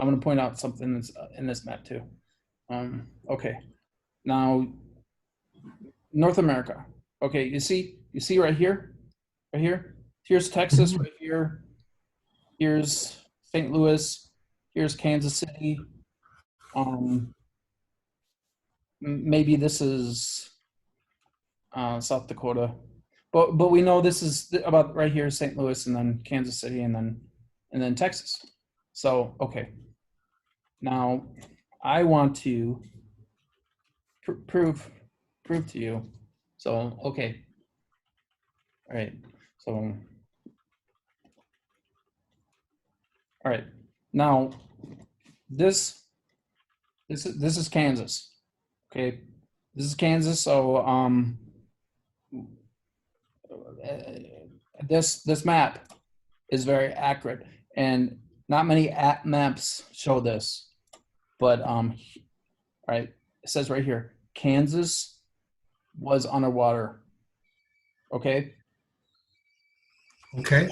I'm going to point out something that's in this map too. Okay, now North America. Okay, you see right here, Here's Texas right here. Here's St. Louis. Here's Kansas City. Maybe this is South Dakota, but we know this is about right here, St. Louis, and then Kansas City, and then Texas. So okay, now I want to prove to you. So okay, all right. So all right, now this is Kansas. Okay, this is Kansas. So this map is very accurate, and not many maps show this. But right, it says right here, Kansas was underwater. Okay. Okay.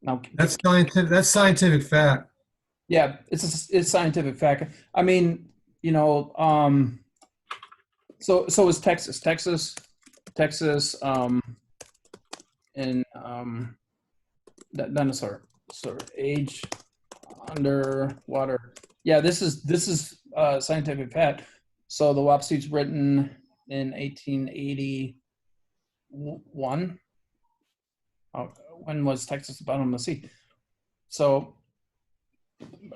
Now that's scientific fact. Yeah, it's scientific fact. I mean, so is Texas. And dinosaur age underwater. Yeah, this is scientific fact. So the Oahspe's written in 1881. When was Texas the bottom of the sea? So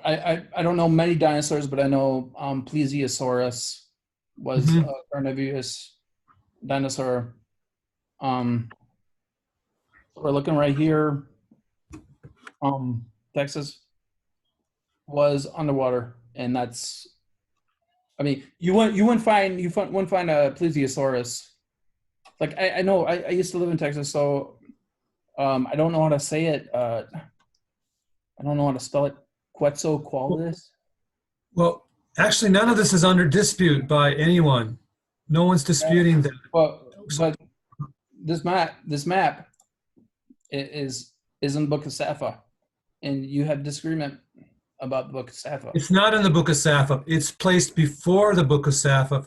I don't know many dinosaurs, but I know Plesiosaurus was a carnivorous dinosaur. We're looking right here. Texas was underwater, and that's. I mean, you wouldn't find a Plesiosaurus. Like I know I used to live in Texas, so I don't know how to say it. I don't know how to spell it. Quetzalcoatlus. Well, actually, none of this is under dispute by anyone. No one's disputing that. Well, but this map is in the Book of Sappho, and you have disagreement about the Book of Sappho. It's not in the Book of Sappho. It's placed before the Book of Sappho,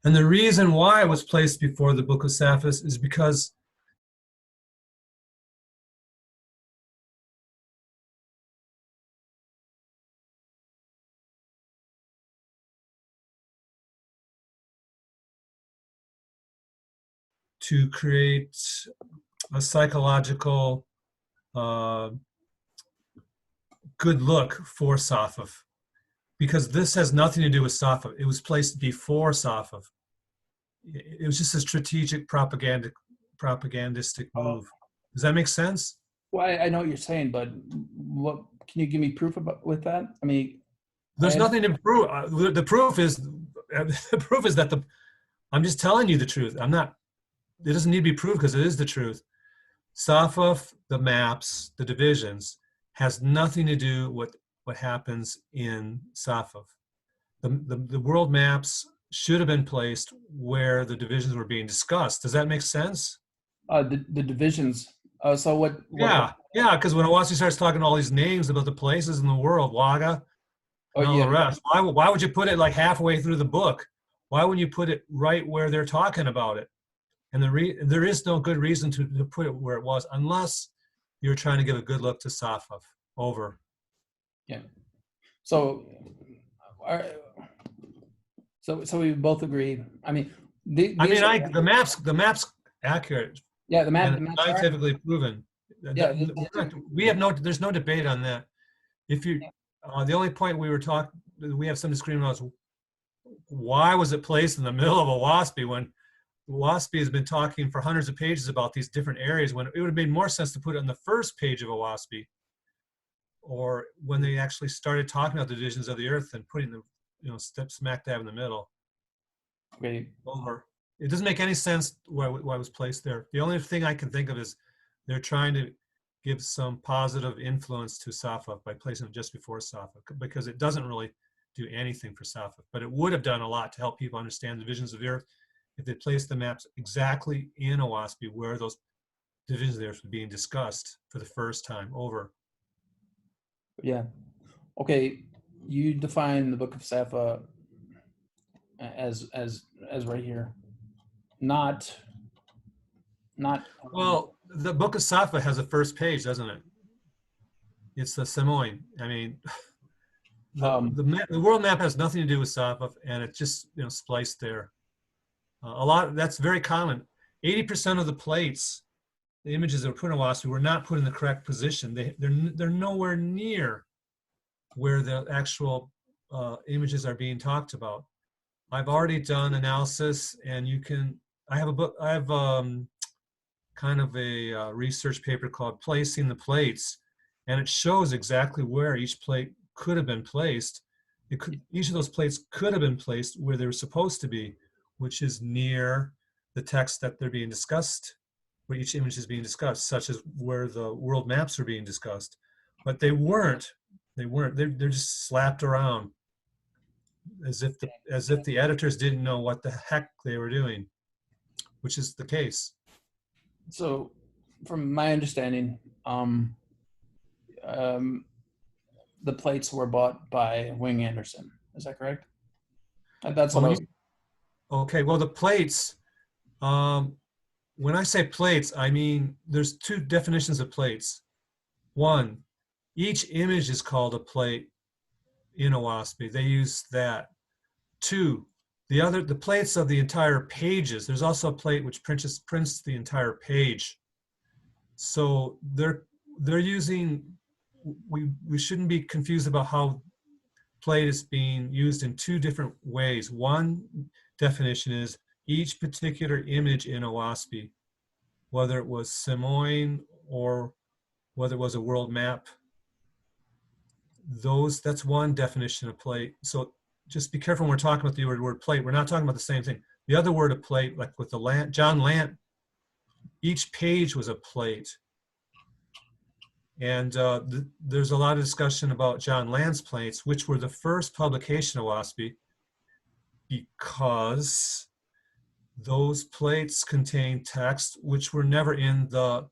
and the reason why it was placed before the Book of Sappho is because to create a psychological good look for Sappho, because this has nothing to do with Sappho. It was placed before Sappho. It was just a strategic propagandistic move. Does that make sense? Well, I know what you're saying, but what can you give me proof with that? I mean, there's nothing to prove. The proof is that I'm just telling you the truth. It doesn't need to be proved because it is the truth. Sappho, the maps, the divisions, has nothing to do with what happens in Sappho. The world maps should have been placed where the divisions were being discussed. Does that make sense? The divisions. So what? Yeah, because when Oahspe starts talking all these names about the places in the world, Waga, and all the rest, why would you put it like halfway through the book? Why wouldn't you put it right where they're talking about it? And there is no good reason to put it where it was, unless you're trying to give a good look to Sappho. Over. Yeah. So we both agree. I mean, the map's accurate. Yeah, the map. And scientifically proven. Yeah. There's no debate on that. If you, the only point we have some disagreement on is why was it placed in the middle of Oahspe when Oahspe has been talking for hundreds of pages about these different areas, when it would have made more sense to put it on the first page of Oahspe, or when they actually started talking about the divisions of the earth and putting the step smack dab in the middle. Okay. Over. It doesn't make any sense why it was placed there. The only thing I can think of is they're trying to give some positive influence to Sappho by placing it just before Sappho, because it doesn't really do anything for Sappho, but it would have done a lot to help people understand the divisions of the earth if they placed the maps exactly in Oahspe where those divisions of the earth were being discussed for the first time. Over. Yeah. Okay, you define the Book of Sappho as right here, not not. Well, the Book of Safa has a first page, doesn't it? It's the Samoan. I mean, the world map has nothing to do with Safa, and it's just spliced there. A lot that's very common. 80% of the plates, the images that were put in Oahspe, were not put in the correct position. They're nowhere near where the actual images are being talked about. I've already done analysis, and I have a book. I have kind of a research paper called "Placing the Plates," and it shows exactly where each plate could have been placed. Each of those plates could have been placed where they were supposed to be, which is near the text that they're being discussed, where each image is being discussed, such as where the world maps are being discussed. But they weren't. They're just slapped around as if the editors didn't know what the heck they were doing, which is the case. So, from my understanding, the plates were bought by Wing Anderson. Is that correct? That's what I was. Okay, well, the plates, when I say plates, I mean there's two definitions of plates. One, each image is called a plate in Oahspe. They use that. Two, the plates of the entire pages. There's also a plate which prints the entire page. So they're using. We shouldn't be confused about how plate is being used in two different ways. One definition is each particular image in Oahspe, whether it was Samoan or whether it was a world map. That's one definition of plate. So just be careful when we're talking about the word plate. We're not talking about the same thing. The other word of plate, like with the John Lant, each page was a plate. And there's a lot of discussion about John Lant's plates, which were the first publication of Oahspe, because those plates contain text which were never in the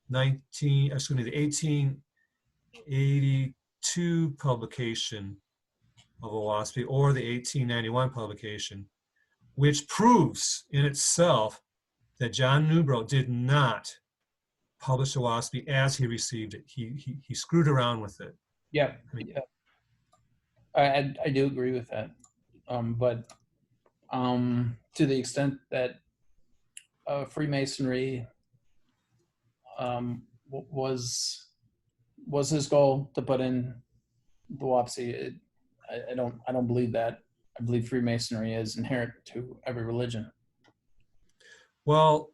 1882 publication of Oahspe or the 1891 publication, which proves in itself that John Newbrough did not publish Oahspe as he received it. He screwed around with it. Yeah, I do agree with that. But to the extent that Freemasonry was his goal to put in the Oahspe, I don't believe that. I believe Freemasonry is inherent to every religion. Well,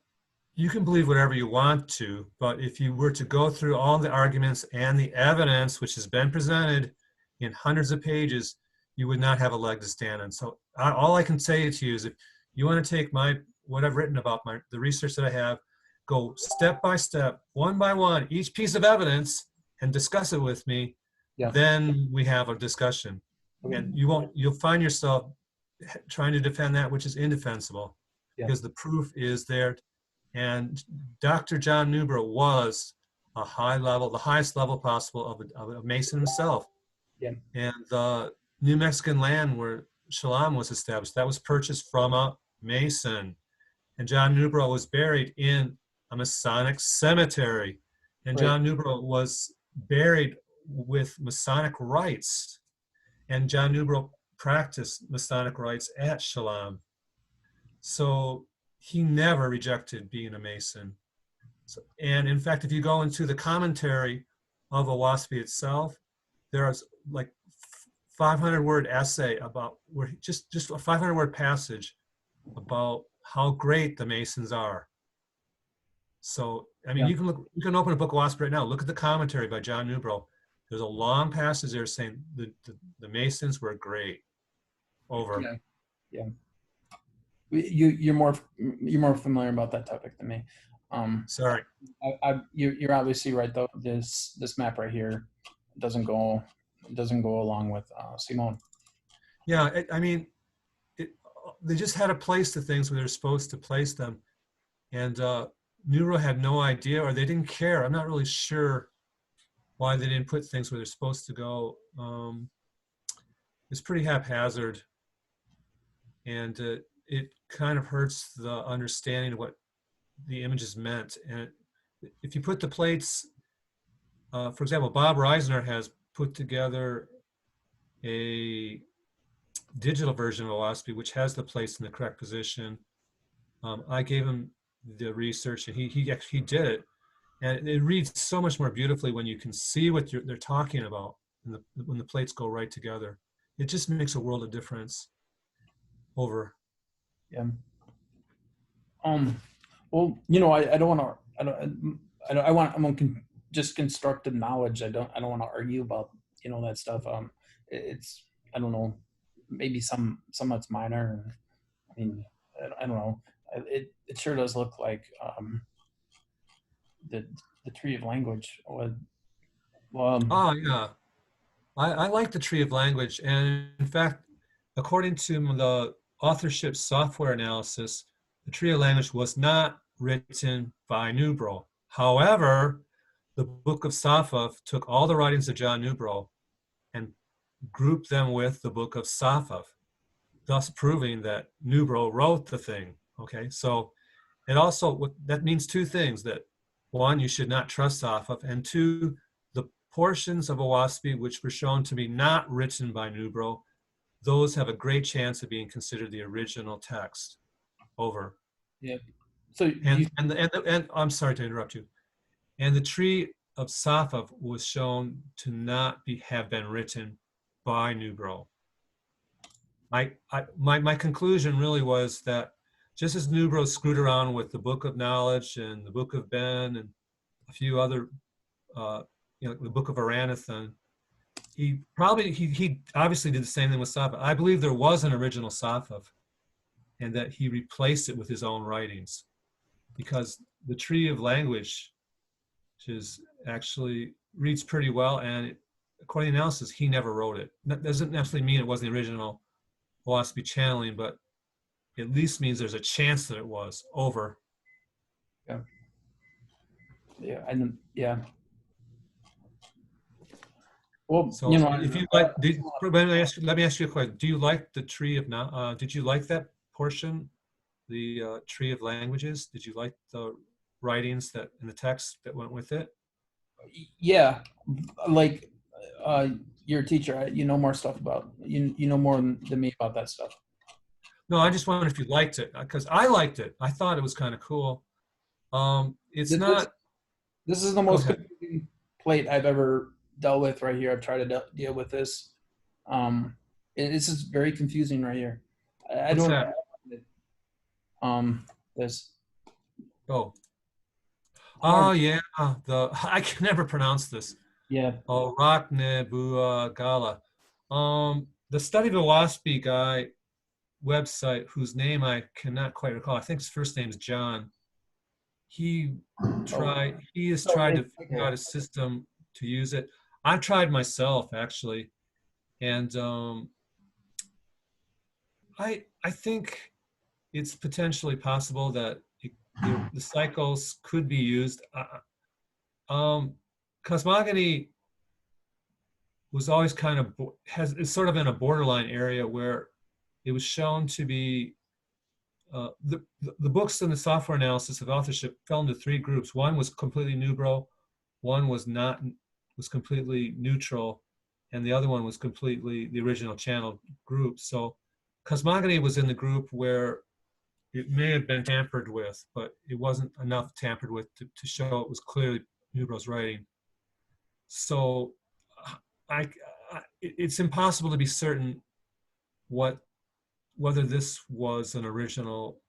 you can believe whatever you want to, but if you were to go through all the arguments and the evidence which has been presented in hundreds of pages, you would not have a leg to stand on. So all I can say to you is, if you want to take what I've written about the research that I have, go step by step, one by one, each piece of evidence, and discuss it with me. Yeah. Then we have a discussion, and you'll find yourself trying to defend that which is indefensible, because the proof is there. And Dr. John Newbrough was the highest level possible of a Mason himself. Yeah. And the New Mexican land where Shalom was established, that was purchased from a Mason. And John Newbrough was buried in a Masonic cemetery. And John Newbrough was buried with Masonic rites. And John Newbrough practiced Masonic rites at Shalom. So he never rejected being a Mason. And in fact, if you go into the commentary of Oahspe itself, there's like 500-word essay about just a 500-word passage about how great the Masons are. So, I mean, you can open a book of Oahspe right now. Look at the commentary by John Newbrough. There's a long passage there saying the Masons were great. Over. Yeah. You're more familiar about that topic than me. Sorry. You're obviously right though. This map right here doesn't go along with Simone. Yeah, I mean, they just had to place the things where they're supposed to place them, and Newbrough had no idea, or they didn't care. I'm not really sure why they didn't put things where they're supposed to go. It's pretty haphazard, and it kind of hurts the understanding of what the images meant. And if you put the plates, for example, Bob Reisner has put together a digital version of Oahspe, which has the plates in the correct position. I gave him the research, and he did it, and it reads so much more beautifully when you can see what they're talking about, and when the plates go right together. It just makes a world of difference. Over. Yeah. Well, I don't want to. I want just constructive knowledge. I don't want to argue about that stuff. It's I don't know. Maybe some that's minor. I mean, I don't know. It sure does look like the tree of language. Well, Oh yeah, I like the tree of language, and in fact, according to the authorship software analysis, the tree of language was not written by Newbro. However, the Book of Sappho took all the writings of John Newbro and grouped them with the Book of Sappho, thus proving that Newbro wrote the thing. Okay, so it also, that means two things: that one, you should not trust Sappho, and two, the portions of Oahspe which were shown to be not written by Newbro, those have a great chance of being considered the original text. Over. yeah. So And I'm sorry to interrupt you. And the tree of Sappho was shown to not have been written by Newbro. My conclusion really was that just as Newbro screwed around with the Book of Knowledge and the Book of Ben and a few other, the Book of Aranathan, he obviously did the same thing with Sappho. I believe there was an original Sappho, and that he replaced it with his own writings, because the tree of language, which is actually reads pretty well, and according to analysis, he never wrote it. That doesn't necessarily mean it wasn't the original Oahspe channeling, but at least means there's a chance that it was. Over. Yeah. Yeah. And yeah. Well, So if you like, let me ask you a question. Do you like the tree of now? Did you like that portion, the tree of languages? Did you like the writings that in the text that went with it? yeah, like you're a teacher. You know more stuff about you know more than me about that stuff. No, I just wondered if you liked it, because I liked it. I thought it was kind of cool. It's This, not. this is the Go most ahead. confusing plate I've ever dealt with right here. I've tried to deal with this. This is very confusing right here. I What's don't. that? This. Oh. Oh yeah. I can never pronounce this. Yeah. Oh, Rachne Bua Gala. The Study of Oahspe guy website, whose name I cannot quite recall. I think his first name is John. He has tried to figure out a system to use it. I've tried myself, actually, and I think it's potentially possible that the cycles could be used. Cosmogony was always kind of is sort of in a borderline area where it was shown to be the books in the software analysis of authorship fell into three groups. One was completely Newbro, one was completely neutral, and the other one was completely the original channel group. So cosmogony was in the group where it may have been tampered with, but it wasn't enough tampered with to show it was clearly Newbro's writing. So it's impossible to be certain whether this was an original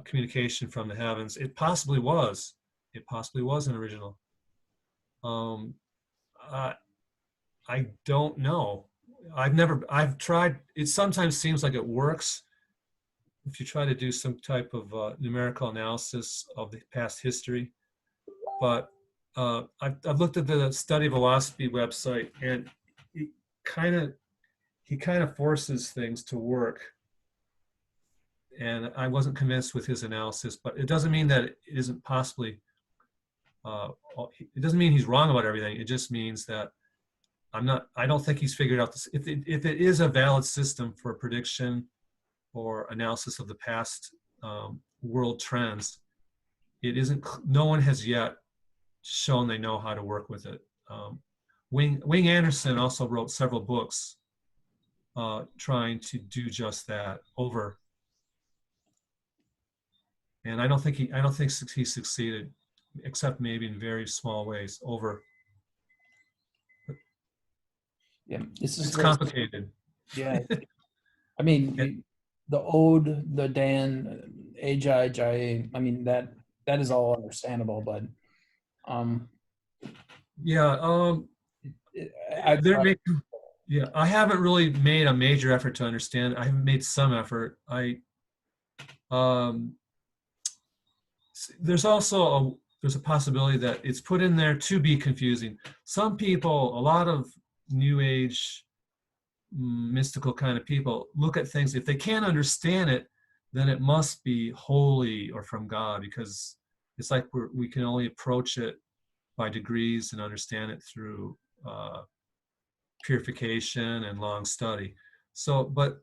communication from the heavens. It possibly was. It possibly was an original. I don't know. I've tried. It sometimes seems like it works if you try to do some type of numerical analysis of the past history. But I've looked at the Study of Oahspe website, and he kind of forces things to work. And I wasn't convinced with his analysis, but it doesn't mean that it isn't possibly uh, it doesn't mean he's wrong about everything. It just means that I don't think he's figured out this. If it is a valid system for prediction or analysis of the past world trends, it isn't, no one has yet shown they know how to work with it. Wing Anderson also wrote several books trying to do just that over. And I don't think he succeeded, except maybe in very small ways over. Yeah, this is It's complicated. yeah. I mean, the Ode, the Dan, Agi, Jai. I mean that is all understandable, but Yeah, I yeah, I haven't really made a major effort to understand. I have made some effort. Um, there's also there's a possibility that it's put in there to be confusing. Some people, a lot of New Age mystical kind of people, look at things. If they can't understand it, then it must be holy or from God, because it's like we can only approach it by degrees and understand it through purification and long study. So, but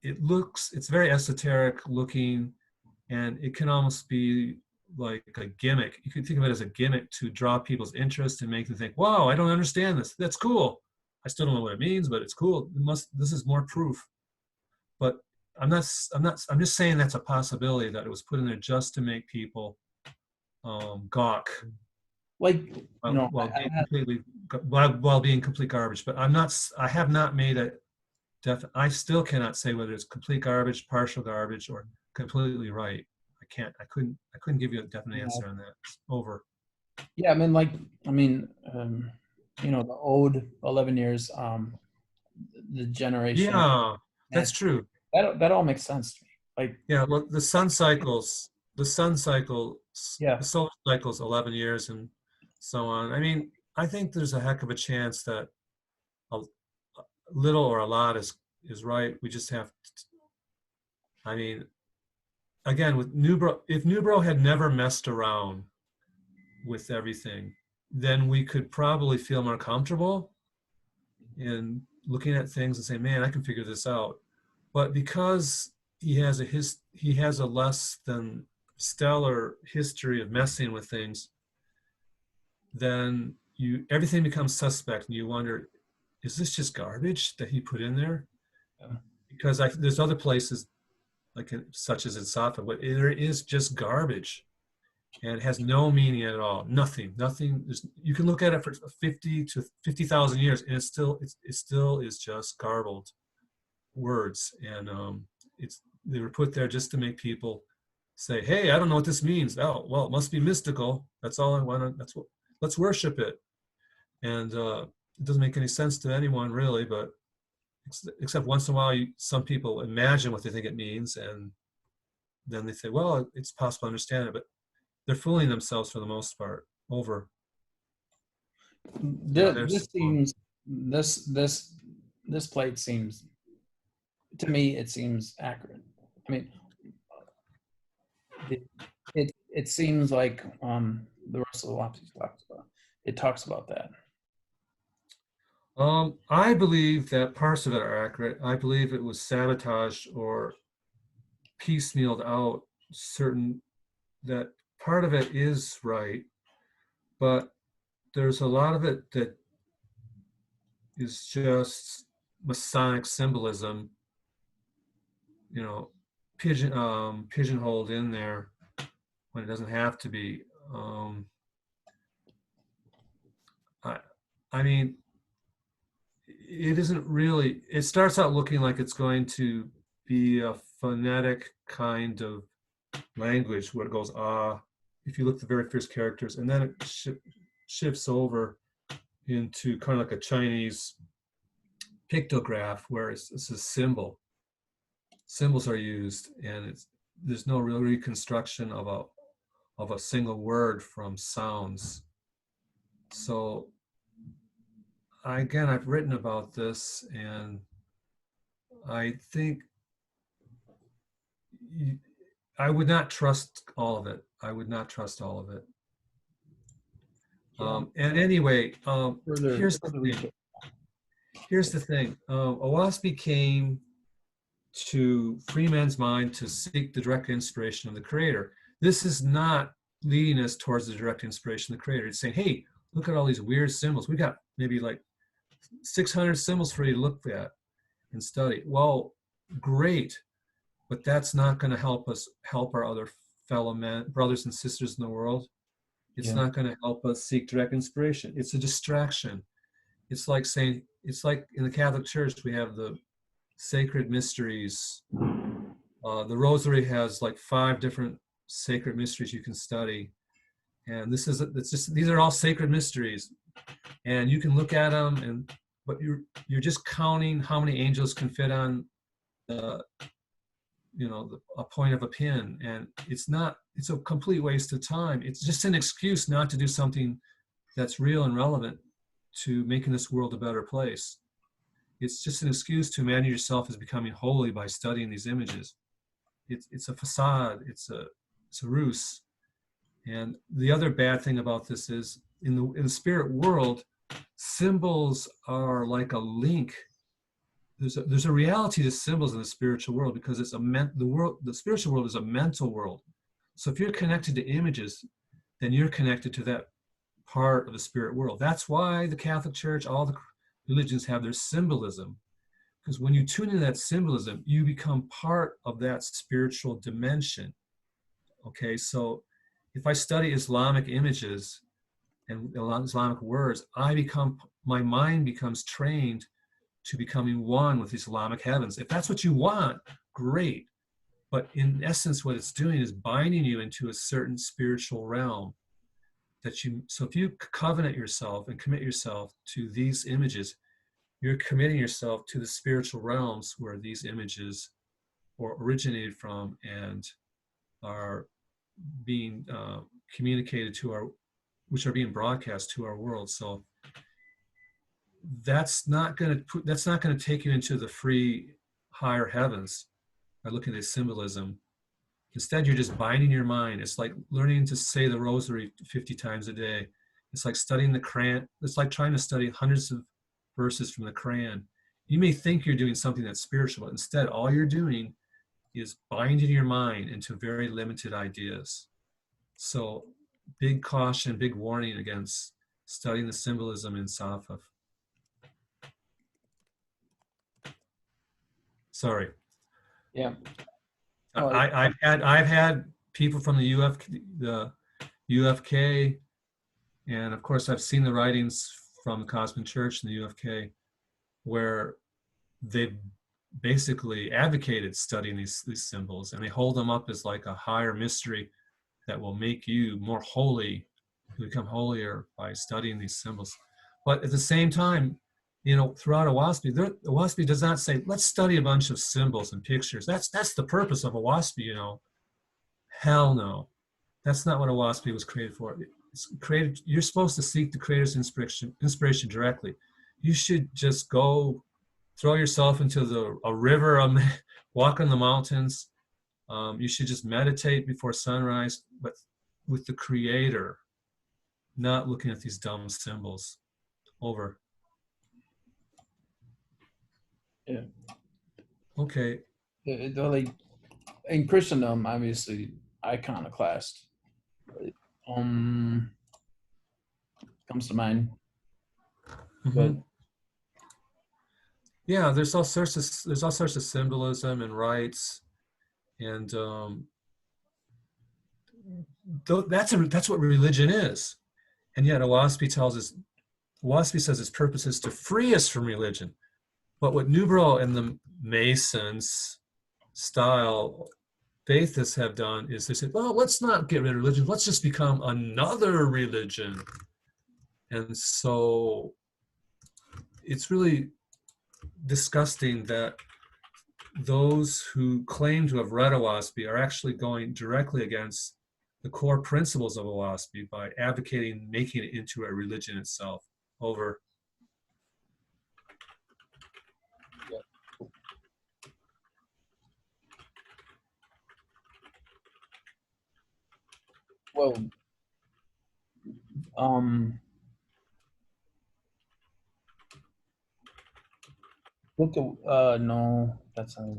it's very esoteric looking, and it can almost be like a gimmick. You could think of it as a gimmick to draw people's interest and make them think, wow, I don't understand this. That's cool. I still don't know what it means, but it's cool. This is more proof. But I'm just saying that's a possibility, that it was put in there just to make people gawk like while being complete garbage. But I have not made a I still cannot say whether it's complete garbage, partial garbage, or completely right. I couldn't give you a definite answer on that. It's over. Yeah, I mean, the Ode, 11 years, the generation. Yeah, that's true. That all makes sense to me. Like, yeah, well, the sun cycles, yeah, the solar cycles, 11 years and so on. I mean, I think there's a heck of a chance that a little or a lot is right. We just have to, I mean, again, with Newbro, if Newbro had never messed around with everything, then we could probably feel more comfortable in looking at things and say, man, I can figure this out. But because he has a less than stellar history of messing with things, then everything becomes suspect, and you wonder, is this just garbage that he put in there? Because there's other places, such as in Safa, but there is just garbage, and it has no meaning at all. Nothing. You can look at it for 50 to 50,000 years, and it still is just garbled words, and they were put there just to make people say, hey, I don't know what this means. Oh, well, it must be mystical. That's all I want. Let's worship it. And it doesn't make any sense to anyone really, but except once in a while, some people imagine what they think it means, and then they say, well, it's possible to understand it, but they're fooling themselves for the most part. Over. this seems this plate seems, to me, it seems accurate. I mean, it seems like the rest of the Oahspe talks about that. I believe that parts of it are accurate. I believe it was sabotaged or piecemealed out. That part of it is right, but there's a lot of it that is just Masonic symbolism, pigeonholed in there when it doesn't have to be. I mean, it isn't really. It starts out looking like it's going to be a phonetic kind of language where it goes if you look at the very first characters, and then it shifts over into kind of like a Chinese pictograph where it's a symbol. Symbols are used, and there's no real reconstruction of a single word from sounds. So I've written about this, and I think I would not trust all of it. I would not trust all of it. And anyway, Further here's the thing. research. Here's the thing. Oahspe came to free man's mind to seek the direct inspiration of the Creator. This is not leading us towards the direct inspiration of the Creator. It's saying, hey, look at all these weird symbols. We got maybe like 600 symbols for you to look at and study. Well, great, but that's not going to help us help our other fellow men, brothers and sisters in the world. It's not going to help us seek direct inspiration. It's a distraction. It's like saying, it's like in the Catholic Church, we have the sacred mysteries. The Rosary has like 5 different sacred mysteries you can study. And these are all sacred mysteries. And you can look at them, but you're just counting how many angels can fit on a point of a pin. And it's a complete waste of time. It's just an excuse not to do something that's real and relevant to making this world a better place. It's just an excuse to imagine yourself as becoming holy by studying these images. It's a facade. It's a ruse. And the other bad thing about this is in the spirit world, symbols are like a link. There's a reality to symbols in the spiritual world because the spiritual world is a mental world. So if you're connected to images, then you're connected to that part of the spirit world. That's why the Catholic Church, all the religions have their symbolism. Because when you tune into that symbolism, you become part of that spiritual dimension. Okay, so if I study Islamic images and Islamic words, my mind becomes trained to becoming one with Islamic heavens. If that's what you want, great. But in essence, what it's doing is binding you into a certain spiritual realm. So if you covenant yourself and commit yourself to these images, you're committing yourself to the spiritual realms where these images originated from and are being communicated which are being broadcast to our world. So that's not going to take you into the free higher heavens by looking at symbolism. Instead, you're just binding your mind. It's like learning to say the rosary 50 times a day. It's like studying the Quran. It's like trying to study hundreds of verses from the Quran. You may think you're doing something that's spiritual, but instead, all you're doing is binding your mind into very limited ideas. So big caution, big warning against studying the symbolism in Safa. Sorry. Yeah. I've had people from the UFK, and of course I've seen the writings from the Cosmic Church and the UFK, where they've basically advocated studying these symbols, and they hold them up as like a higher mystery that will make you more holy, become holier by studying these symbols. But at the same time, throughout Oahspe does not say, let's study a bunch of symbols and pictures. That's the purpose of Oahspe, Hell no. That's not what Oahspe was created for. It's created, you're supposed to seek the Creator's inspiration directly. You should just go throw yourself into a river, walk on the mountains. You should just meditate before sunrise, but with the Creator, not looking at these dumb symbols. Over. Yeah. Okay. Like in Christendom, obviously iconoclast comes to mind. Mm-hmm. But yeah, there's all sorts of symbolism and rites, and that's what religion is. And yet Oahspe says its purpose is to free us from religion. But what Newbro and the Masons style Faithists have done is they said, well, let's not get rid of religion. Let's just become another religion. And so it's really disgusting that those who claim to have read Oahspe are actually going directly against the core principles of Oahspe by advocating making it into a religion itself. Over. well, Look at no, that's not.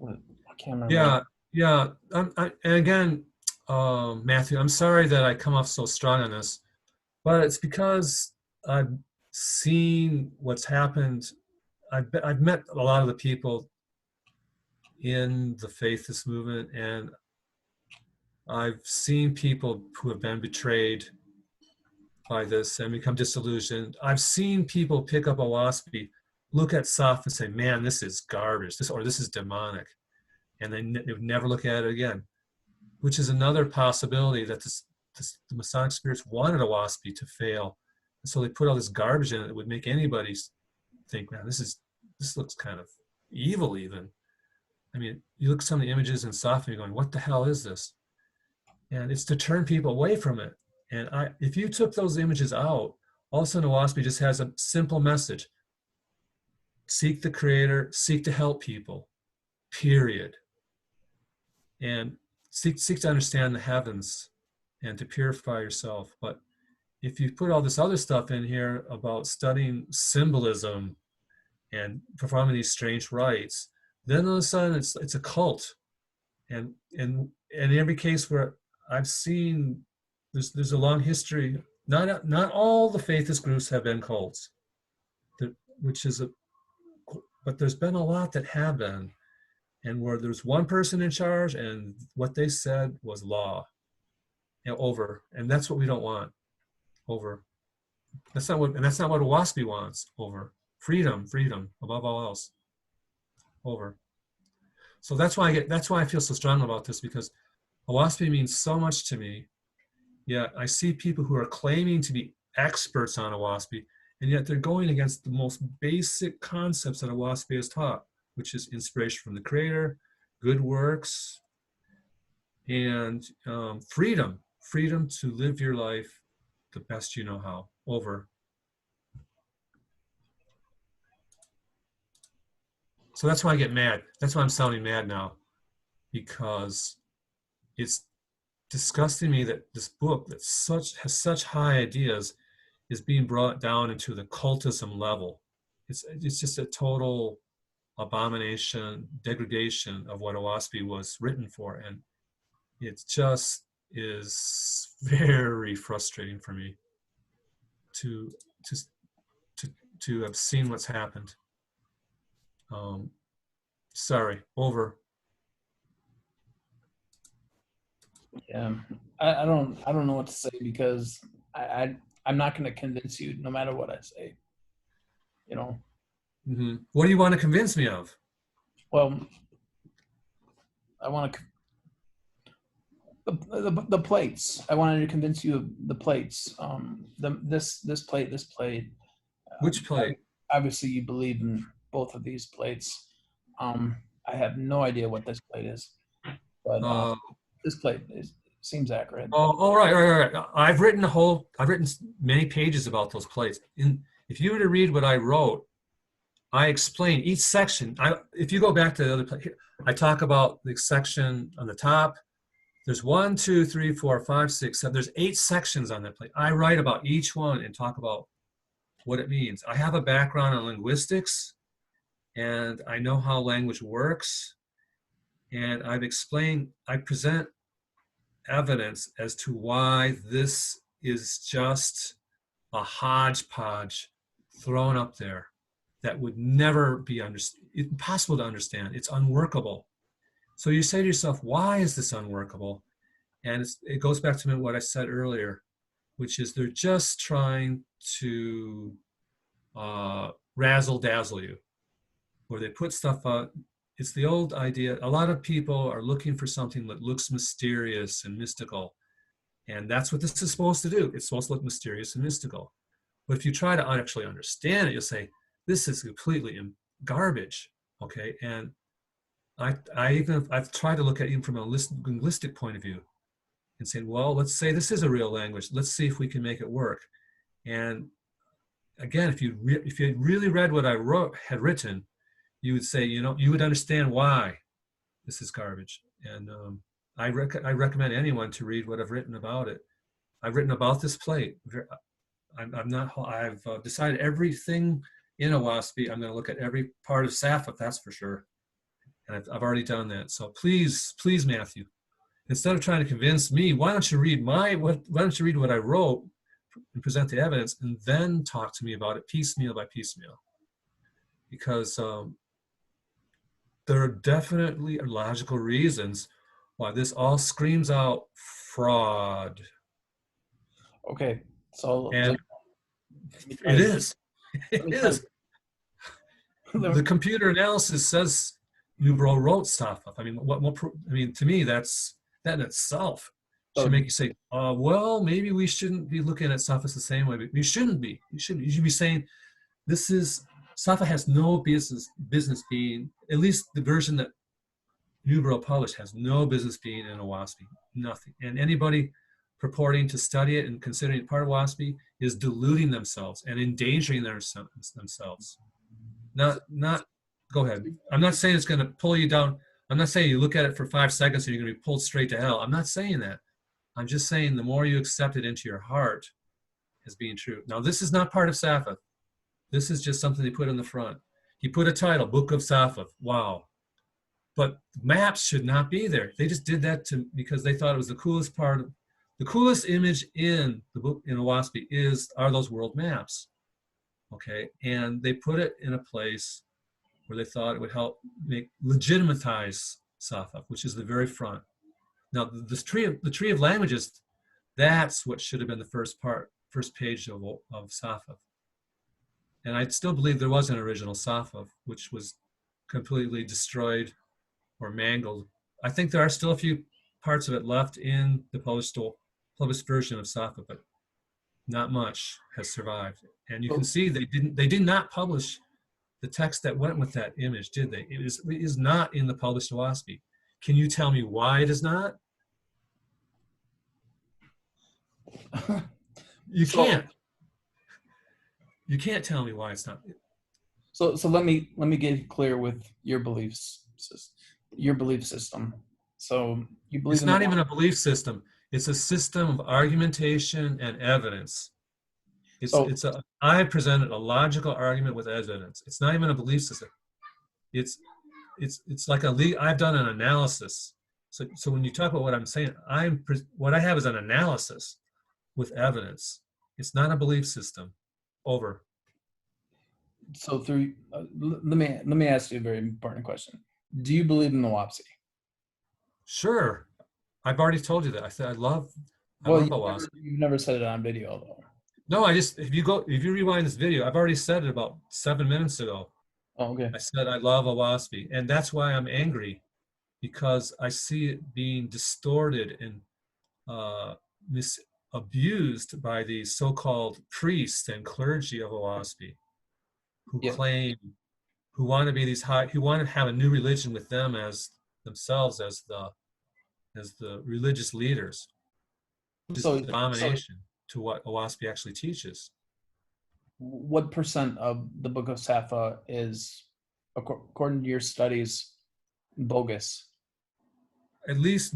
I can't remember. Yeah, yeah. And again, Matthew, I'm sorry that I come off so strong on this, but it's because I've seen what's happened. I've met a lot of the people in the faithist movement, and I've seen people who have been betrayed by this and become disillusioned. I've seen people pick up Oahspe, look at Soph and say, man, this is garbage, this is demonic. And they would never look at it again, which is another possibility that the Masonic spirits wanted Oahspe to fail. And so they put all this garbage in it that would make anybody think, man, this looks kind of evil even. I mean, you look at some of the images in Soph and you're going, what the hell is this? And it's to turn people away from it. And if you took those images out, all of a sudden Oahspe just has a simple message. Seek the Creator, seek to help people, period. And seek to understand the heavens and to purify yourself. But if you put all this other stuff in here about studying symbolism and performing these strange rites, then all of a sudden it's a cult. And in every case where I've seen, there's a long history. Not all the faithist groups have been cults, but there's been a lot that have been, and where there's one person in charge, and what they said was law. Over, and that's what we don't want. Over. That's not what Oahspe wants. Over. Freedom above all else. Over. So that's why I feel so strong about this, because Oahspe means so much to me. Yet I see people who are claiming to be experts on Oahspe, and yet they're going against the most basic concepts that Oahspe has taught, which is inspiration from the Creator, good works, and freedom to live your life the best you know how. Over. So that's why I get mad. That's why I'm sounding mad now, because it's disgusting me that this book that has such high ideas is being brought down into the cultism level. It's just a total abomination, degradation of what Oahspe was written for, and it just is very frustrating for me to have seen what's happened. Sorry, over. Yeah, I don't know what to say, because I'm not going to convince you no matter what I say. You know. Mm-hmm. What do you want to convince me of? Well, I want to the plates. I wanted to convince you of the plates. This plate. Which plate? Obviously, you believe in both of these plates. I have no idea what this plate is, but this plate seems accurate. Oh, right. I've written many pages about those plates. If you were to read what I wrote, I explain each section. If you go back to the other plate, I talk about the section on the top. There's 1, 2, 3, 4, 5, 6, 7. There's 8 sections on that plate. I write about each one and talk about what it means. I have a background in linguistics, and I know how language works. And I present evidence as to why this is just a hodgepodge thrown up there that would never be impossible to understand. It's unworkable. So you say to yourself, why is this unworkable? And it goes back to what I said earlier, which is they're just trying to razzle dazzle you, where they put stuff out. It's the old idea. A lot of people are looking for something that looks mysterious and mystical. And that's what this is supposed to do. It's supposed to look mysterious and mystical. But if you try to actually understand it, you'll say, this is completely garbage. Okay. And I've tried to look at it even from a linguistic point of view and say, well, let's say this is a real language. Let's see if we can make it work. And again, if you had really read what I had written, you would say, you would understand why this is garbage. And I recommend anyone to read what I've written about it. I've written about this plate I'm not. I've decided everything in Oahspe. I'm going to look at every part of Sappho, that's for sure. And I've already done that. So please, Matthew, instead of trying to convince me, why don't you read why don't you read what I wrote and present the evidence, and then talk to me about it piecemeal by piecemeal? Because there are definitely logical reasons why this all screams out fraud. Okay, so And let it is. It me is. The computer analysis says Newbro wrote stuff. I mean, I mean, to me, that in itself should make you say, well, maybe we shouldn't be looking at Sappho the same way. But you shouldn't be. You should be saying, Sappho has no business being, at least the version that Newbro published has no business being in Oahspe. Nothing. And anybody purporting to study it and considering it part of Oahspe is deluding themselves and endangering themselves. Not. Go ahead. I'm not saying it's going to pull you down. I'm not saying you look at it for 5 seconds and you're going to be pulled straight to hell. I'm not saying that. I'm just saying the more you accept it into your heart as being true. Now, this is not part of Sappho. This is just something they put in the front. He put a title, Book of Sappho. Wow. But maps should not be there. They just did that because they thought it was the coolest part. The coolest image in the book in Oahspe are those world maps. Okay, and they put it in a place where they thought it would help legitimize Sappho, which is the very front. Now, the tree of languages, that's what should have been the first page of Sappho. And I still believe there was an original Sappho, which was completely destroyed or mangled. I think there are still a few parts of it left in the published version of Sappho, but not much has survived. And you can see they did not publish the text that went with that image, did they? It is not in the published Oahspe. Can you tell me why it is not? You can't. You can't tell me why it's not. So let me get clear with your beliefs. Your belief system. So you believe it's not even a belief system. It's a system of argumentation and evidence. I presented a logical argument with evidence. It's not even a belief system. It's like I've done an analysis. So when you talk about what I'm saying, what I have is an analysis with evidence. It's not a belief system. Over. So let me ask you a very important question. Do you believe in the Oahspe? Sure. I've already told you that. I said I love Oahspe. You've never said it on video though. No, if you rewind this video, I've already said it about 7 minutes ago. Oh, okay. I said I love Oahspe, and that's why I'm angry, because I see it being distorted and abused by these so-called priests and clergy of Oahspe, who want to be who want to have a new religion with them as themselves as the religious leaders. This is an abomination to what Oahspe actually teaches. What percent of the Book of Sappho is, according to your studies, bogus? At least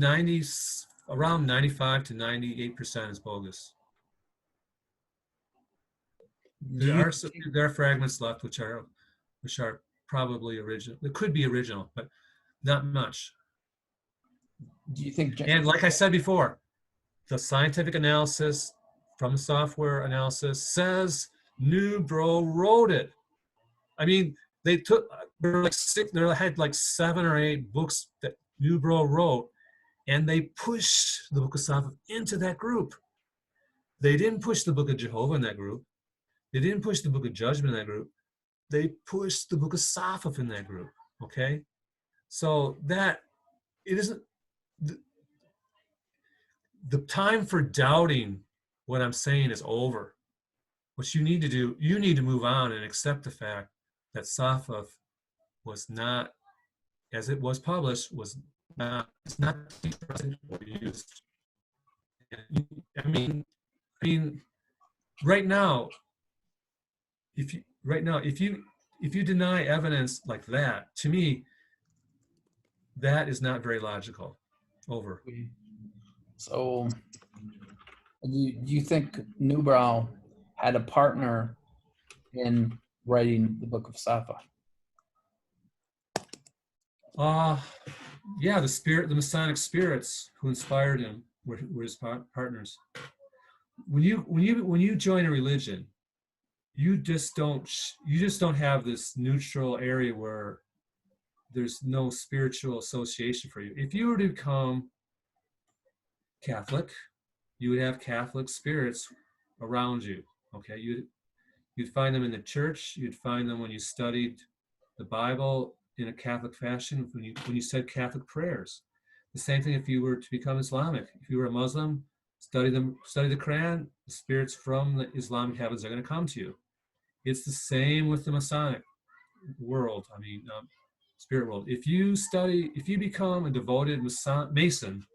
around 95 to 98% is bogus. There are fragments left which are probably original. It could be original, but not much. Do you think? And like I said before, the scientific analysis from the software analysis says Newbro wrote it. I mean, they had like 7 or 8 books that Newbro wrote, and they pushed the Book of Sappho into that group. They didn't push the Book of Jehovah in that group. They didn't push the Book of Judgment in that group. They pushed the Book of Sappho in that group. Okay, so that it isn't the time for doubting what I'm saying is over. What you need to do, you need to move on and accept the fact that Sappho was not, as it was published, it's not used. I mean, right now, if you deny evidence like that, to me, that is not very logical. Over. So, do you think Newbro had a partner in writing the Book of Safa? Yeah, the Masonic spirits who inspired him were his partners. When you join a religion, you just don't have this neutral area where there's no spiritual association for you. If you were to become Catholic, you would have Catholic spirits around you. Okay, you'd find them in the church. You'd find them when you studied the Bible in a Catholic fashion, when you said Catholic prayers. The same thing if you were to become Islamic. If you were a Muslim, study the Quran, the spirits from the Islamic heavens are going to come to you. It's the same with the Masonic world. Spirit world. If you become a devoted Mason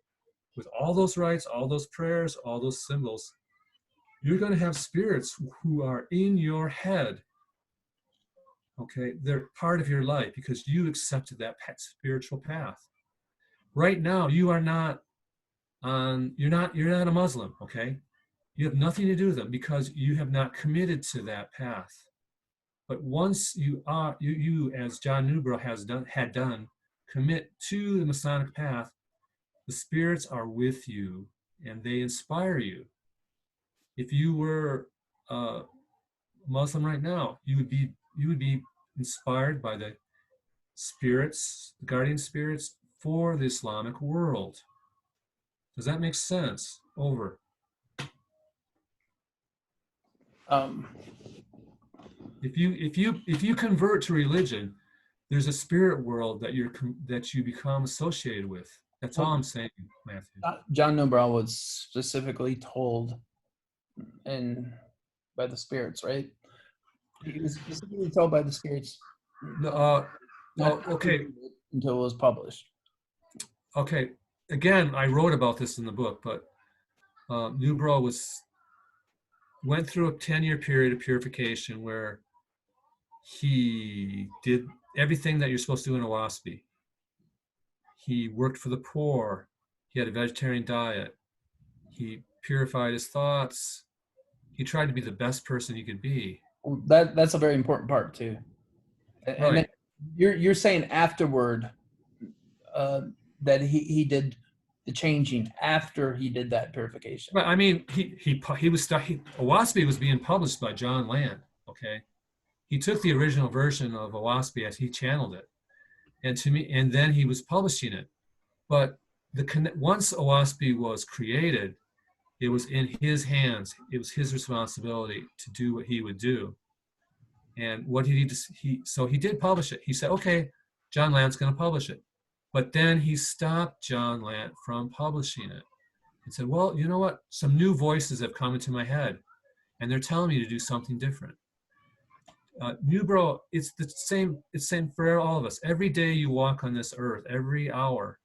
with all those rites, all those prayers, all those symbols, you're going to have spirits who are in your head. Okay, they're part of your life because you accepted that spiritual path. Right now, you're not a Muslim. Okay, you have nothing to do with them because you have not committed to that path. But once you as John Newbrough had done, commit to the Masonic path, the spirits are with you and they inspire you. If you were Muslim right now, you would be inspired by the spirits, the guardian spirits for the Islamic world. Does that make sense? Over. If you convert to religion, there's a spirit world that you become associated with. That's all I'm saying, Matthew. John Newbrow was specifically told by the spirits, right? He was specifically told by the spirits. Okay. Until it was published. Okay. Again, I wrote about this in the book, but Newbrow went through a 10-year period of purification where he did everything that you're supposed to do in Oahspe. He worked for the poor. He had a vegetarian diet. He purified his thoughts. He tried to be the best person he could be. That's a very important part too. And right. Then you're saying afterward that he did the changing after he did that purification. But I mean, Oahspe was being published by John Land. Okay, he took the original version of Oahspe as he channeled it, and then he was publishing it. But once Oahspe was created, it was in his hands. It was his responsibility to do what he would do. And what he did publish it. He said, okay, John Land's going to publish it. But then he stopped John Land from publishing it. He said, well, you know what? Some new voices have come into my head, and they're telling me to do something different. Newbrow, it's the same. It's same for all of us. Every day you walk on this earth, every hour,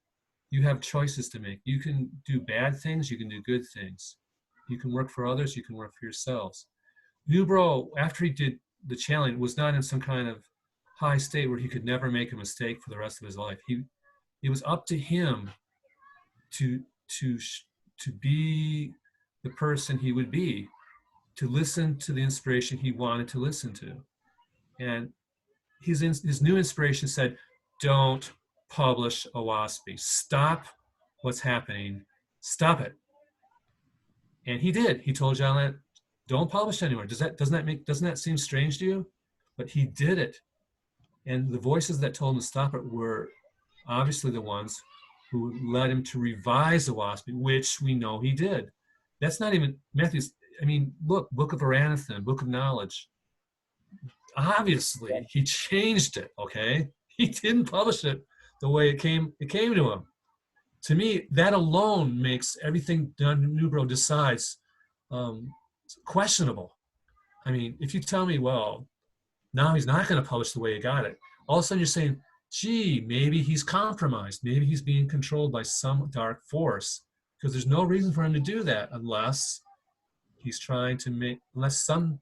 you have choices to make. You can do bad things. You can do good things. You can work for others. You can work for yourselves. Newbrow, after he did the challenge, was not in some kind of high state where he could never make a mistake for the rest of his life. It was up to him to be the person he would be, to listen to the inspiration he wanted to listen to. And his new inspiration said, don't publish Oahspe. Stop what's happening. Stop it. And he did. He told John Land, don't publish anymore. Doesn't that seem strange to you? But he did it. And the voices that told him to stop it were obviously the ones who led him to revise Oahspe, which we know he did. That's not even Matthew's. I mean, look, Book of Aranathan, Book of Knowledge. Obviously, he changed it. Okay, he didn't publish it the way it came to him. To me, that alone makes everything John Newbrow decides questionable. I mean, if you tell me, well, now he's not going to publish the way he got it, all of a sudden you're saying, gee, maybe he's compromised. Maybe he's being controlled by some dark force, because there's no reason for him to do that unless he's trying to unless some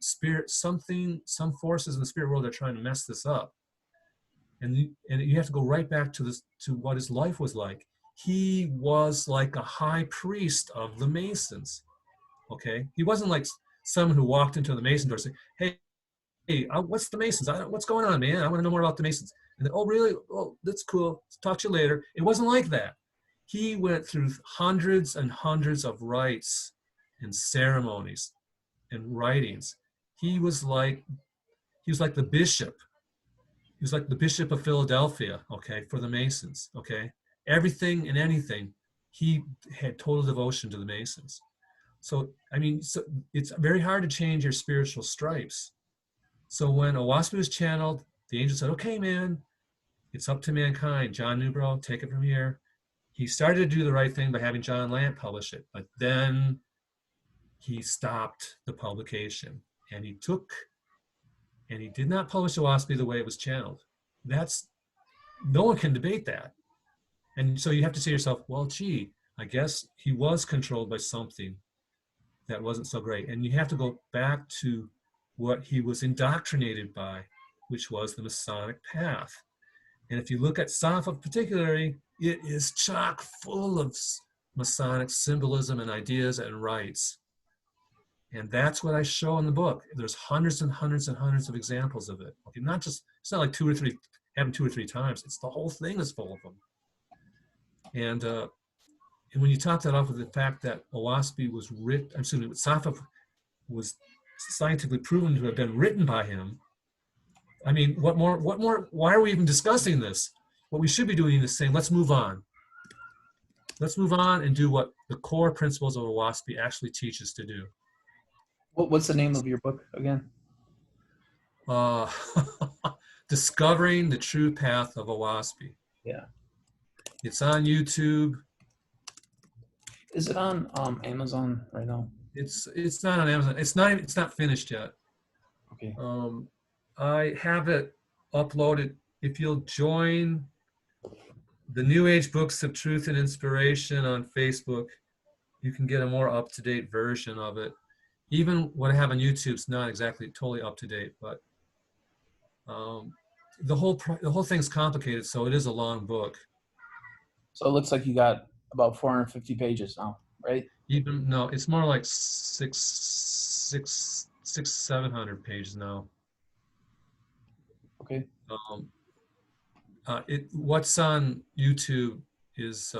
forces in the spirit world are trying to mess this up. And you have to go right back to what his life was like. He was like a high priest of the Masons. Okay, he wasn't like someone who walked into the Mason door saying, hey, what's the Masons? What's going on, man? I want to know more about the Masons. And then, oh, really? Oh, that's cool. Talk to you later. It wasn't like that. He went through hundreds and hundreds of rites and ceremonies and writings. He was like the bishop. He was like the Bishop of Philadelphia, okay, for the Masons, okay? Everything and anything, he had total devotion to the Masons. So, I mean, it's very hard to change your spiritual stripes. So when Oahspe was channeled, the angel said, okay, man, it's up to mankind. John Newbrough, take it from here. He started to do the right thing by having John Lant publish it, but then he stopped the publication, and he did not publish Oahspe the way it was channeled. No one can debate that. And so you have to say to yourself, well, gee, I guess he was controlled by something that wasn't so great. And you have to go back to what he was indoctrinated by, which was the Masonic path. And if you look at Safa particularly, it is chock full of Masonic symbolism and ideas and rites. And that's what I show in the book. There's hundreds and hundreds and hundreds of examples of it. Okay, it's not like two or three times. It's the whole thing is full of them. And when you top that off with the fact that Safa was scientifically proven to have been written by him, I mean, what more, why are we even discussing this? What we should be doing is saying, let's move on. Let's move on and do what the core principles of Oahspe actually teach us to do. What's the name of your book again? Discovering the True Path of Oahspe. Yeah. It's on YouTube. Is it on Amazon right now? It's not on Amazon. It's not finished yet. Okay. I have it uploaded. If you'll join the New Age Books of Truth and Inspiration on Facebook, you can get a more up-to-date version of it. Even what I have on YouTube is not exactly totally up-to-date, but the whole thing's complicated, so it is a long book. So it looks like you got about 450 pages now, right? No, it's more like 700 pages now. Okay. What's on YouTube is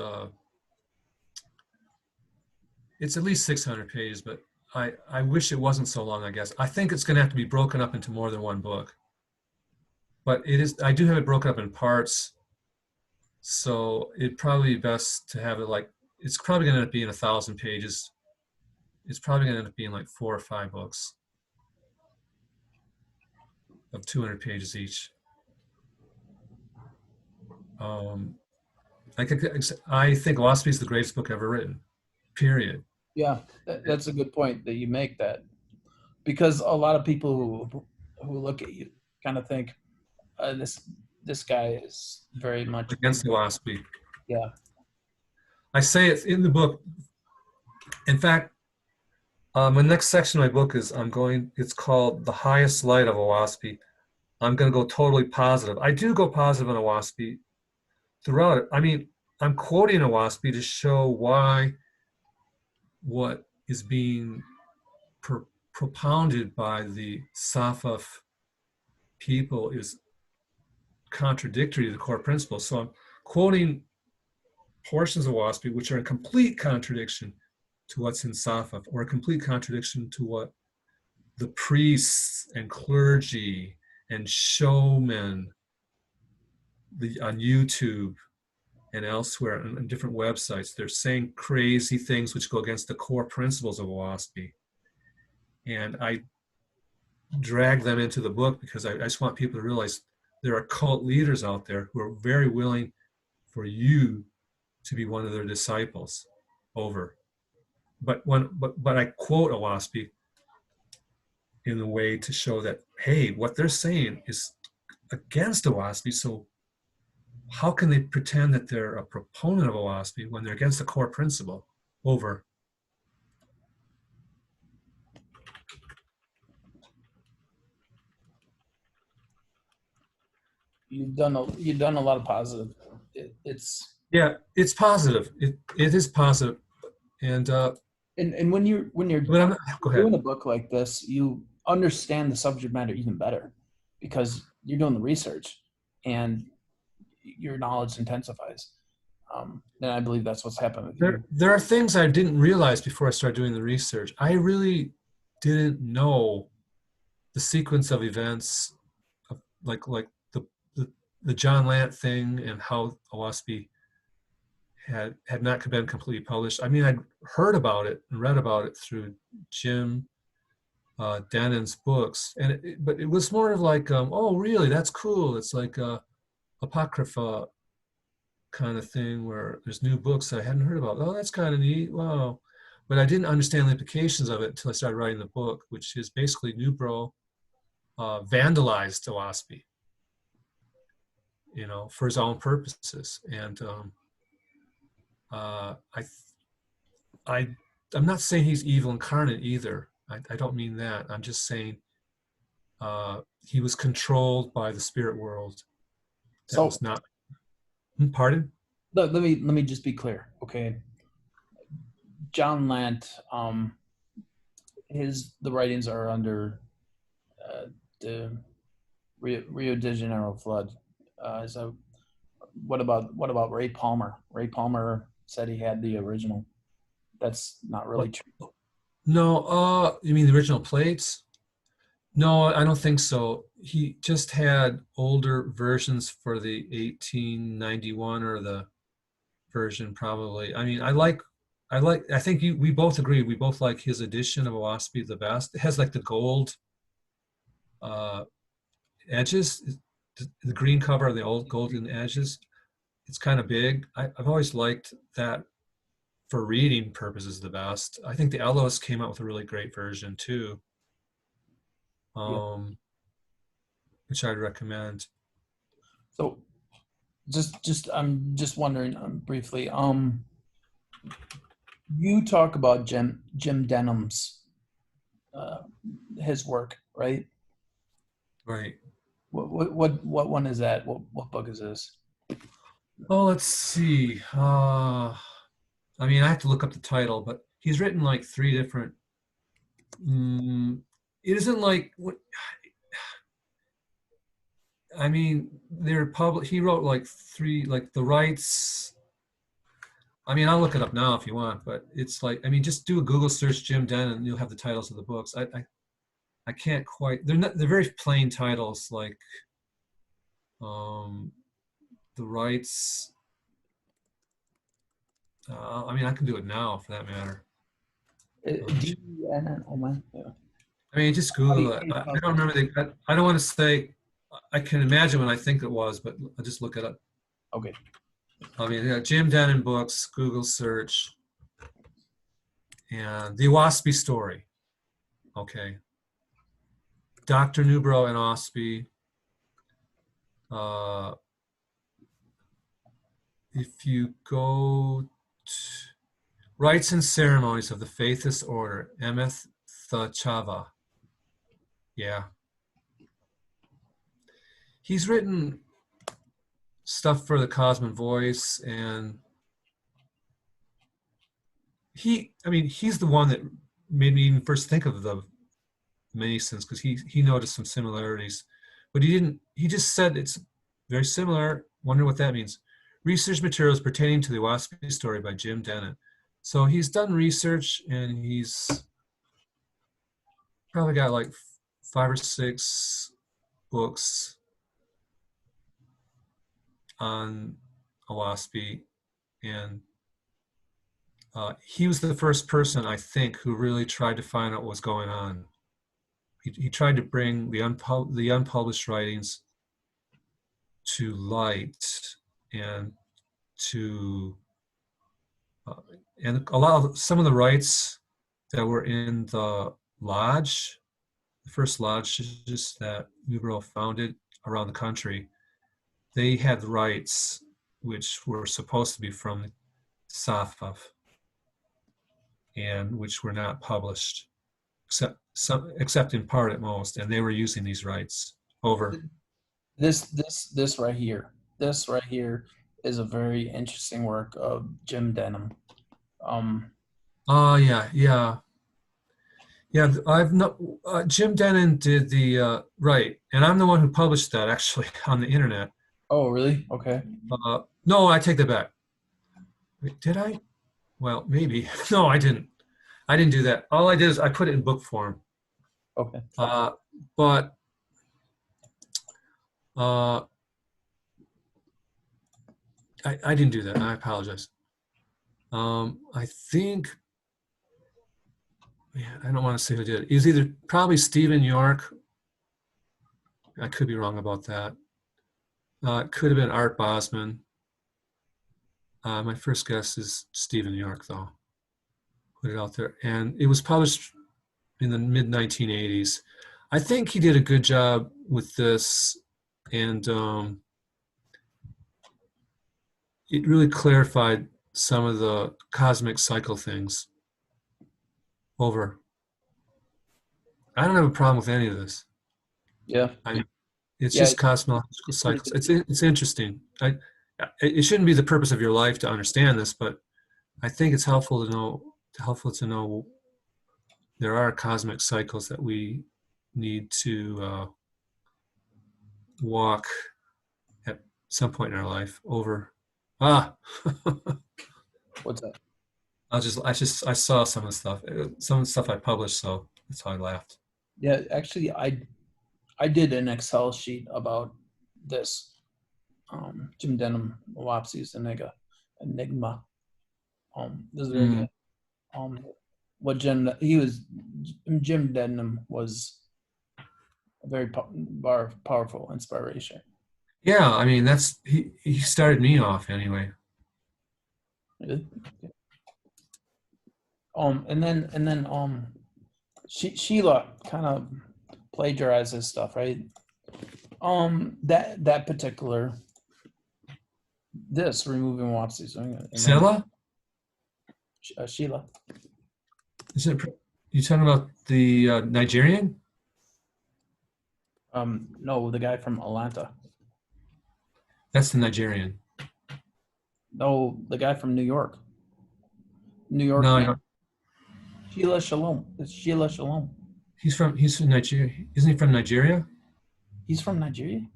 it's at least 600 pages, but I wish it wasn't so long, I guess. I think it's going to have to be broken up into more than one book. But I do have it broken up in parts, so it'd probably be best to have it it's probably going to end up being 1,000 pages. It's probably going to end up being like 4 or 5 books of 200 pages each. I think Oahspe is the greatest book ever written, period. Yeah, that's a good point that you make that, because a lot of people who look at you kind of think this guy is very much against Oahspe. Yeah. I say it in the book. In fact, the next section of my book it's called The Highest Light of Oahspe. I'm going to go totally positive. I do go positive on Oahspe throughout it. I mean, I'm quoting Oahspe to show why what is being propounded by the Safaf people is contradictory to the core principles. So I'm quoting portions of Oahspe which are in complete contradiction to what's in Safaf, or a complete contradiction to what the priests and clergy and showmen on YouTube and elsewhere on different websites, they're saying crazy things which go against the core principles of Oahspe. And I drag them into the book because I just want people to realize there are cult leaders out there who are very willing for you to be one of their disciples. But I quote Oahspe in a way to show that, hey, what they're saying is against Oahspe, so how can they pretend that they're a proponent of Oahspe when they're against the core principle? You've done a lot of positive. It's positive. It is positive, and And when you're But go ahead. doing a book like this, you understand the subject matter even better because you're doing the research and your knowledge intensifies. And I believe that's what's happened with you. There are things I didn't realize before I started doing the research. I really didn't know the sequence of events, of like the, the John Lant thing and how Oahspe had not been completely published. I mean, I'd heard about it and read about it through Jim Dennon's books, but it was more of like, oh, really? That's cool. It's like a apocrypha kind of thing where there's new books that I hadn't heard about. Oh, that's kind of neat. Wow. But I didn't understand the implications of it until I started writing the book, which is basically Newbro vandalized Oahspe, for his own purposes. And uh, I, I, I'm not saying he's evil incarnate either. I don't mean that. I'm just saying he was controlled by the spirit world. That So was not. Pardon? let me just be clear, okay? John Lant, the writings are under the Rio de Janeiro flood. So what about Ray Palmer? Ray Palmer said he had the original. That's not really true. No, you mean the original plates? No, I don't think so. He just had older versions for the 1891 or the version probably. I mean, I think we both agree. We both like his edition of Oahspe the best. It has like the gold uh, edges, the green cover, the old golden edges. It's kind of big. I've always liked that for reading purposes the best. I think the Ellos came out with a really great version too, Yeah. which I'd recommend. So I'm just wondering briefly. You talk about Jim Denham's his work, right? Right. What one is that? What book is this? Oh, let's see. I mean, I have to look up the title, but he's written like three different. It isn't like what. I mean, they're public. He wrote like three, like the rights. I mean, I'll look it up now if you want, but it's like, I mean, just do a Google search Jim Dennon and you'll have the titles of the books. I can't quite. They're very plain titles like the rights. I mean, I can do it now for that matter. DNN. Oh my. Yeah. I mean, just Google it. I don't remember I don't want to say. I can imagine what I think it was, but I'll just look it up. Okay. I mean, yeah, Jim Dennon books, Google search, and the Oahspe story. Okay. Dr. Newbro and Oahspe. If you go to Rites and Ceremonies of the Faithist Order, Emeth Chava. Yeah. He's written stuff for the Cosmic Voice, and he's the one that made me even first think of the Masons, because he noticed some similarities, but he just said it's very similar. Wonder what that means. Research materials pertaining to the Oahspe story by Jim Dennon. So he's done research, and he's probably got like 5 or 6 books on Oahspe, and he was the first person, I think, who really tried to find out what was going on. He tried to bring the unpublished writings to light, and to and some of the rites that were in the lodge, the first lodges that Newbro founded around the country, they had rites which were supposed to be from Safaf, and which were not published, except in part at most, and they were using these rights over. This right here. This right here is a very interesting work of Jim Denham. Yeah. I've not. Jim Denon did the right, and I'm the one who published that actually on the internet. Oh, really? Okay. No, I take that back. Wait, did I? Well, maybe. No, I didn't. I didn't do that. All I did is I put it in book form. Okay. But uh, I didn't do that. I apologize. I think, yeah, I don't want to say who did it. It was either probably Stephen York. I could be wrong about that. It could have been Art Bosman. My first guess is Stephen York, though. Put it out there. And it was published in the mid 1980s. I think he did a good job with this. And it really clarified some of the cosmic cycle things over. I don't have a problem with any of this. Yeah. It's Yeah. just cosmological It's pretty cycles. It's interesting. It shouldn't be the purpose of your life to understand this, but I think it's helpful to know. There are cosmic cycles that we need to walk at some point in our life over. Ah, What's that? I saw some of the stuff I published, so that's how I laughed. Yeah, actually, I did an Excel sheet about this. Jim Denham, Oahspe's Enigma. This is very good. What Jim Denham was a very powerful inspiration. Yeah, I mean he started me off anyway. Really? And then Sheila kind of plagiarized his stuff, right? That particular removing Wapsies. Scylla? Sheila. Is it? You talking about the Nigerian? No, the guy from Atlanta. That's the Nigerian. No, the guy from New York. New York. No, Sheila Shalom. It's Sheila Shalom. He's from Nigeria. Isn't he from Nigeria? He's from Nigeria?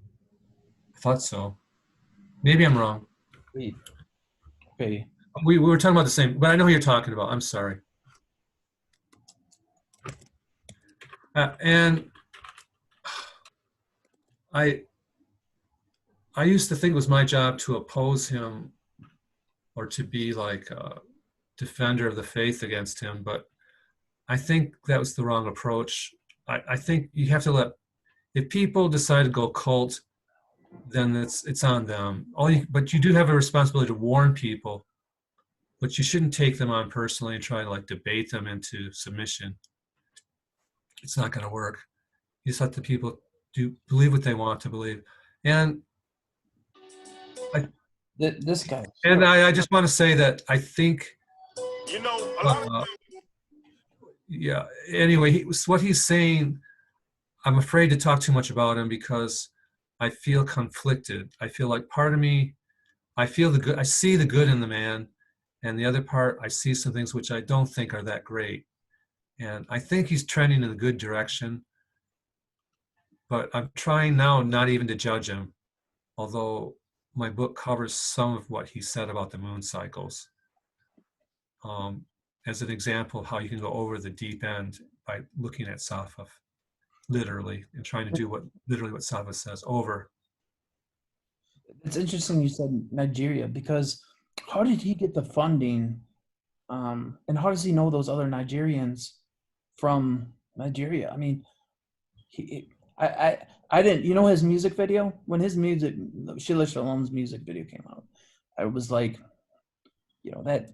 I thought so. Maybe I'm wrong. Wait. Okay. We were talking about the same, but I know who you're talking about. I'm sorry. And I used to think it was my job to oppose him or to be like a defender of the faith against him, but I think that was the wrong approach. I think you have to if people decide to go cult, then it's on them. But you do have a responsibility to warn people, but you shouldn't take them on personally and try to like debate them into submission. It's not going to work. You just let the people believe what they want to believe. And this guy. And I just want to say that I think, yeah. Anyway, what he's saying, I'm afraid to talk too much about him because I feel conflicted. I feel like part of me, I feel the good. I see the good in the man, and the other part, I see some things which I don't think are that great. And I think he's trending in a good direction. But I'm trying now not even to judge him, although my book covers some of what he said about the moon cycles. As an example of how you can go over the deep end by looking at Safa literally and trying to do what Safa says over. It's interesting you said Nigeria, because how did he get the funding? And how does he know those other Nigerians from Nigeria? I mean, I didn't, his music video, when Sheila Shalom's music video came out, I was like, that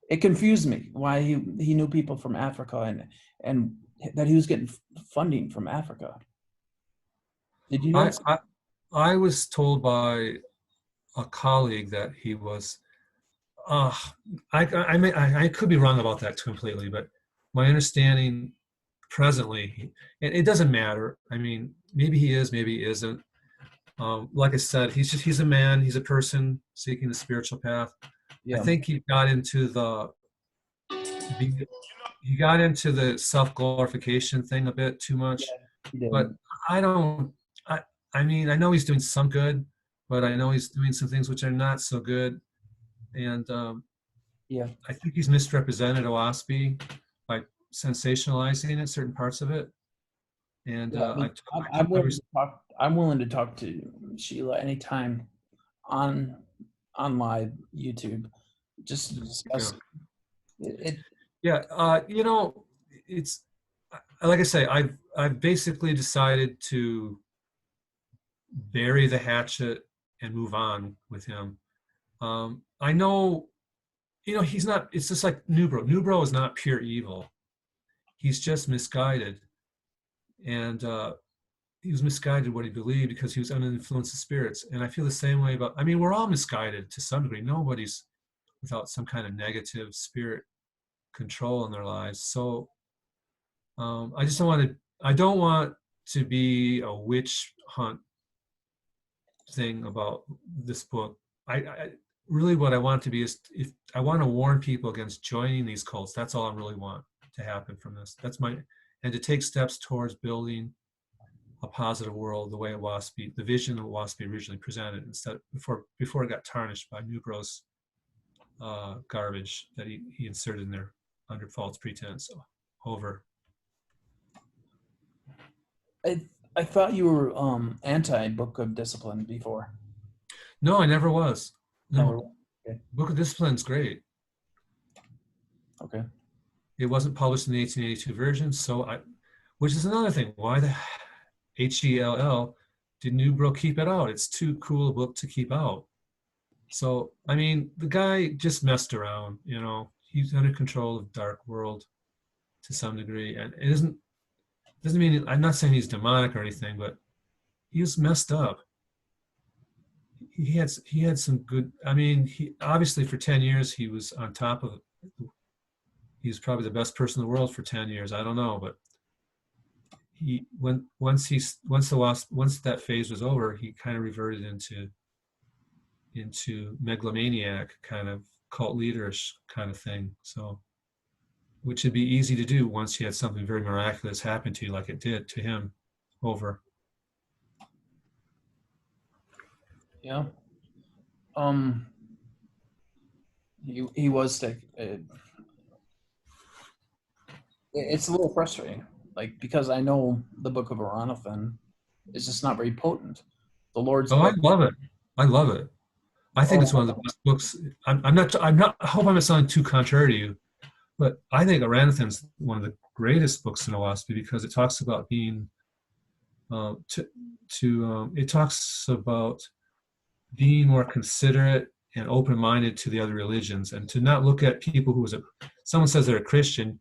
it confused me why he knew people from Africa and that he was getting funding from Africa. Did you know? I was told by a colleague that he was, I could be wrong about that completely, but my understanding presently, and it doesn't matter. I mean, maybe he is, maybe he isn't. Like I said, he's a man, he's a person seeking the spiritual path. Yeah. I think he got into the he got into the self-glorification thing a bit too Yeah, much, he did. but I don't, I, I mean, I know he's doing some good, but I know he's doing some things which are not so good. And Yeah. I think he's misrepresented Oahspe by sensationalizing it, certain parts of it. And Yeah, I mean, I'm willing to talk. I'm willing to talk to Sheila anytime on live YouTube, just to yeah, discuss it. yeah. It's like I say, I've basically decided to bury the hatchet and move on with him. I know, he's not. It's just like Newbro. Newbro is not pure evil. He's just misguided, and he was misguided what he believed because he was under the influence of spirits. And I feel the same way about. I mean, we're all misguided to some degree. Nobody's without some kind of negative spirit control in their lives. So I just don't want to. I don't want to be a witch hunt thing about this book. I really what I want to be is if I want to warn people against joining these cults. That's all I really want to happen from this. That's my and to take steps towards building a positive world the way Oahspe, the vision of Oahspe originally presented, instead before it got tarnished by Newbro's garbage that he inserted in there under false pretense over. I thought you were anti Book of Discipline before. No, I never was. No, Never. Okay. Book of Discipline's great. Okay. It wasn't published in the 1882 version, which is another thing. Why the HELL did Newbro keep it out? It's too cool a book to keep out. So, I mean, the guy just messed around, He's under control of Dark World to some degree. And it doesn't mean, I'm not saying he's demonic or anything, but he was messed up. He had some good, I mean, he obviously for 10 years, he was on top of it. He was probably the best person in the world for 10 years. I don't know, but once that phase was over, he kind of reverted into megalomaniac kind of cult leaderish kind of thing. So, which would be easy to do once you had something very miraculous happen to you, like it did to him over. Yeah. He was sick. It's a little frustrating, like because I know the Book of Aranathan is just not very potent. The Lord's Oh, I book. love it. I love it. I think it's one of the best books. I'm not. I hope I'm not sounding too contrary to you, but I think Aranathan's one of the greatest books in Oahspe because it talks about being. It talks about being more considerate and open-minded to the other religions, and to not look at people who someone says they're a Christian,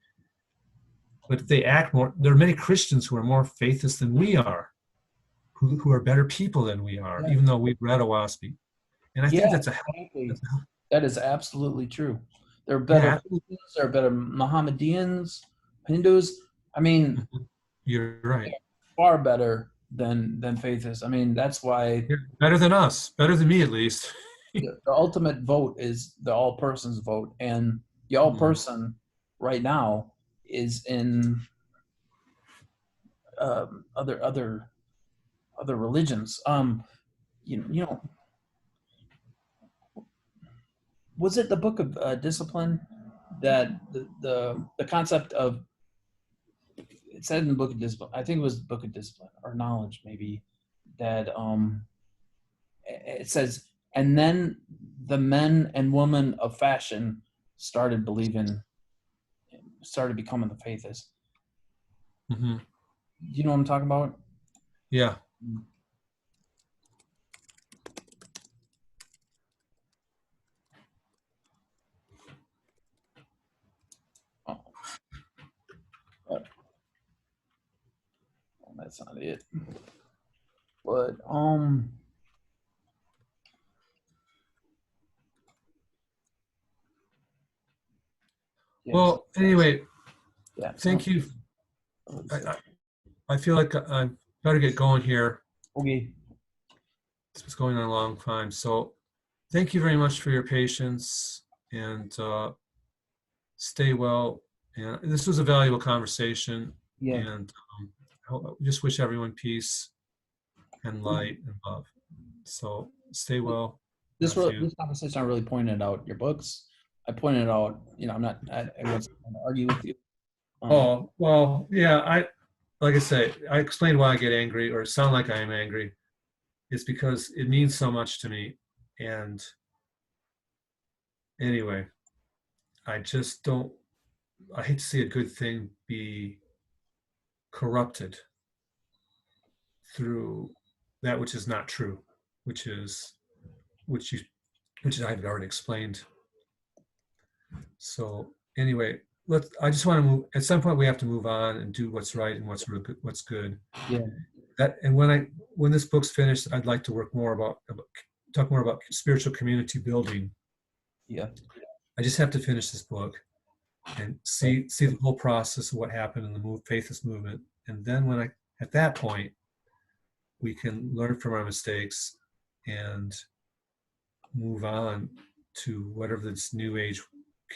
but they act more. There are many Christians who are more faithist than we are, who are better people than we are, even though we've read Oahspe. And I think that's that is absolutely true. There are better Buddhists, there are better Mohammedans, Hindus. I mean, you're right. Far better than Faithists. I mean, that's why better than us, better than me at least. the ultimate vote is the all persons vote, and the all person right now is in other religions. Was it the Book of Discipline that the concept of it said in the Book of Discipline? I think it was the Book of Discipline or Knowledge, maybe, that it says, and then the men and women of fashion started becoming the Faithists. Mm-hmm. Do you know what I'm talking about? Yeah. That's not it. But well, anyway, yeah. Thank you. I feel like I better get going here. Okay. This was going on a long time, so thank you very much for your patience, and stay well. And this was a valuable conversation. Yeah. And just wish everyone peace and light and love. So stay well. This Matthew. this conversation, I really pointed out your books. I pointed out, I'm not, I wasn't going to argue with you. Oh, well, yeah, like I say, I explained why I get angry or sound like I am angry. It's because it means so much to me. And anyway, I just don't, I hate to see a good thing be corrupted through that which is not true, which I've already explained. So anyway, I just want to move. At some point, we have to move on and do what's right and what's good. Yeah. And when this book's finished, I'd like to talk more about spiritual community building. Yeah. I just have to finish this book and see the whole process of what happened in the Faithist movement, and then at that point, we can learn from our mistakes and move on to whatever this new age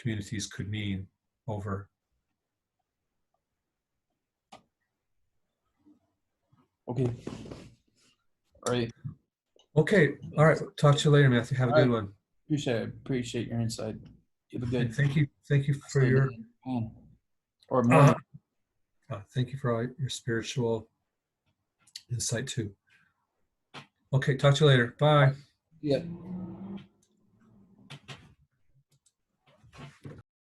communities could mean over. Okay. All right. Okay. All right. Talk to you later, Matthew. Have a good one. Appreciate your insight. You have a good. Thank you for your. Or more. Thank you for all your spiritual insight too. Okay. Talk to you later. Bye. Yeah.